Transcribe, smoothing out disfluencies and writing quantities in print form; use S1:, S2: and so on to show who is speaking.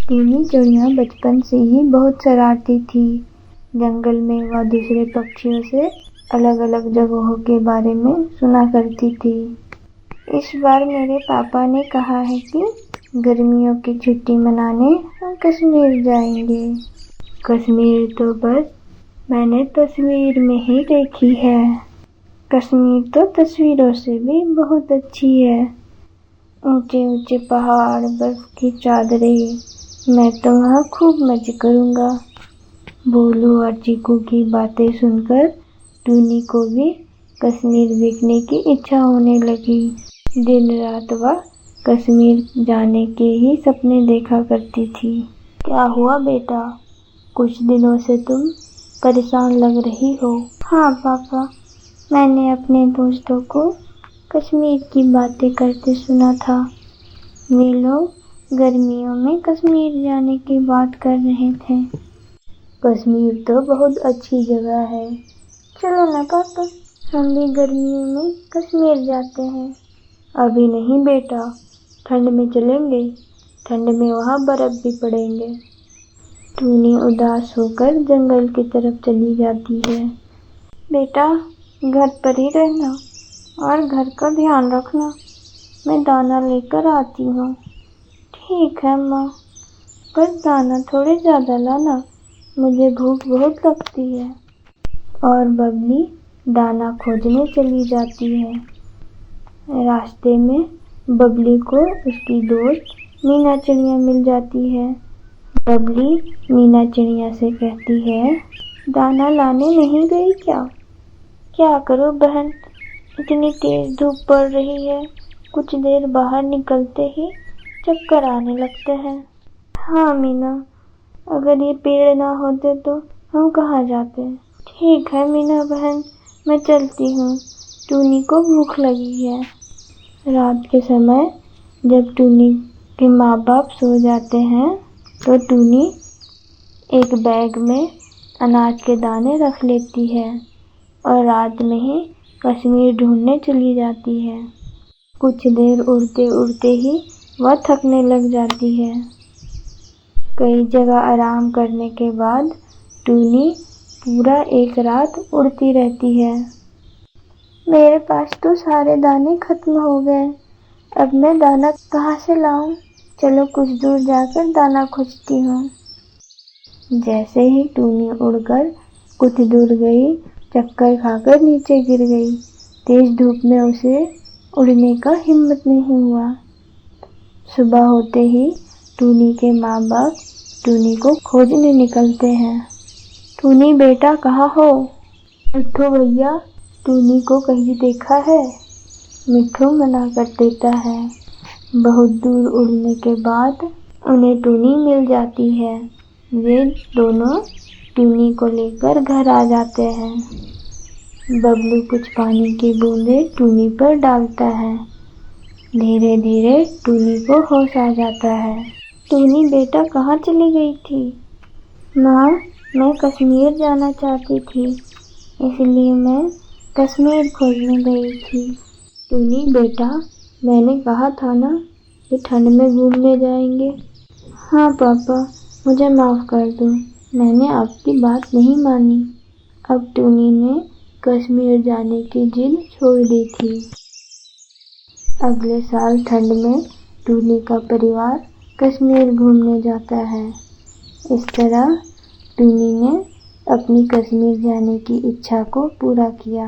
S1: टूनी चिड़िया बचपन से ही बहुत शरारती थी। जंगल में वह दूसरे पक्षियों से अलग अलग जगहों के बारे में सुना करती थी। इस बार मेरे पापा ने कहा है कि गर्मियों की छुट्टी मनाने हम कश्मीर जाएंगे। कश्मीर तो बस मैंने तस्वीर में ही देखी है। कश्मीर तो तस्वीरों से भी बहुत अच्छी है। ऊंचे ऊंचे पहाड़, बर्फ की चादरें, मैं तो वहाँ खूब मजे करूँगा। बोलू और चीकू की बातें सुनकर टूनी को भी कश्मीर देखने की इच्छा होने लगी। दिन रात वह कश्मीर जाने के ही सपने देखा करती थी। क्या हुआ बेटा, कुछ दिनों से तुम परेशान लग रही हो। हाँ पापा, मैंने अपने दोस्तों को कश्मीर की बातें करते सुना था। वे लोग गर्मियों में कश्मीर जाने की बात कर रहे थे। कश्मीर तो बहुत अच्छी जगह है। चलो ना पापा, हम भी गर्मियों में कश्मीर जाते हैं। अभी नहीं बेटा, ठंड में चलेंगे। ठंड में वहाँ बर्फ भी पड़ेंगे। टूनी उदास होकर जंगल की तरफ चली जाती है। बेटा, घर पर ही रहना और घर का ध्यान रखना। मैं दाना लेकर आती हूँ। ठीक है माँ, पर दाना थोड़े ज़्यादा लाना, मुझे भूख बहुत लगती है। और बबली दाना खोजने चली जाती है। रास्ते में बबली को उसकी दोस्त मीना चिड़िया मिल जाती है। बबली मीना चिड़िया से कहती है, दाना लाने नहीं गई क्या? क्या करूँ बहन, इतनी तेज धूप पड़ रही है, कुछ देर बाहर निकलते ही चक्कर आने लगते हैं। हाँ मीना, अगर ये पेड़ ना होते तो हम कहाँ जाते। ठीक है मीना बहन, मैं चलती हूँ, टूनी को भूख लगी है। रात के समय जब टूनी के माँ बाप सो जाते हैं तो टूनी एक बैग में अनाज के दाने रख लेती है और रात में ही कश्मीर ढूंढने चली जाती है। कुछ देर उड़ते उड़ते ही वह थकने लग जाती है। कई जगह आराम करने के बाद टूनी पूरा एक रात उड़ती रहती है। मेरे पास तो सारे दाने खत्म हो गए, अब मैं दाना कहाँ से लाऊं? चलो कुछ दूर जाकर दाना खोजती हूँ। जैसे ही टूनी उड़कर कुछ दूर गई, चक्कर खाकर नीचे गिर गई। तेज धूप में उसे उड़ने का हिम्मत नहीं हुआ। सुबह होते ही टूनी के माँ बाप टूनी को खोजने निकलते हैं। टूनी बेटा कहाँ हो? मिट्ठू भैया, टूनी को कहीं देखा है? मिट्ठू मना कर देता है। बहुत दूर उड़ने के बाद उन्हें टूनी मिल जाती है। वे दोनों टूनी को लेकर घर आ जाते हैं। बबलू कुछ पानी की बूंदें टूनी पर डालता है। धीरे धीरे टूनी को होश आ जाता है। टूनी बेटा कहाँ चली गई थी? माँ, मैं कश्मीर जाना चाहती थी, इसलिए मैं कश्मीर खोजने गई थी। टूनी बेटा, मैंने कहा था ना कि ठंड में घूमने जाएंगे। हाँ पापा, मुझे माफ़ कर दो, मैंने आपकी बात नहीं मानी। अब टूनी ने कश्मीर जाने की जिद छोड़ दी थी। अगले साल ठंड में टूनी का परिवार कश्मीर घूमने जाता है। इस तरह टूनी ने अपनी कश्मीर जाने की इच्छा को पूरा किया।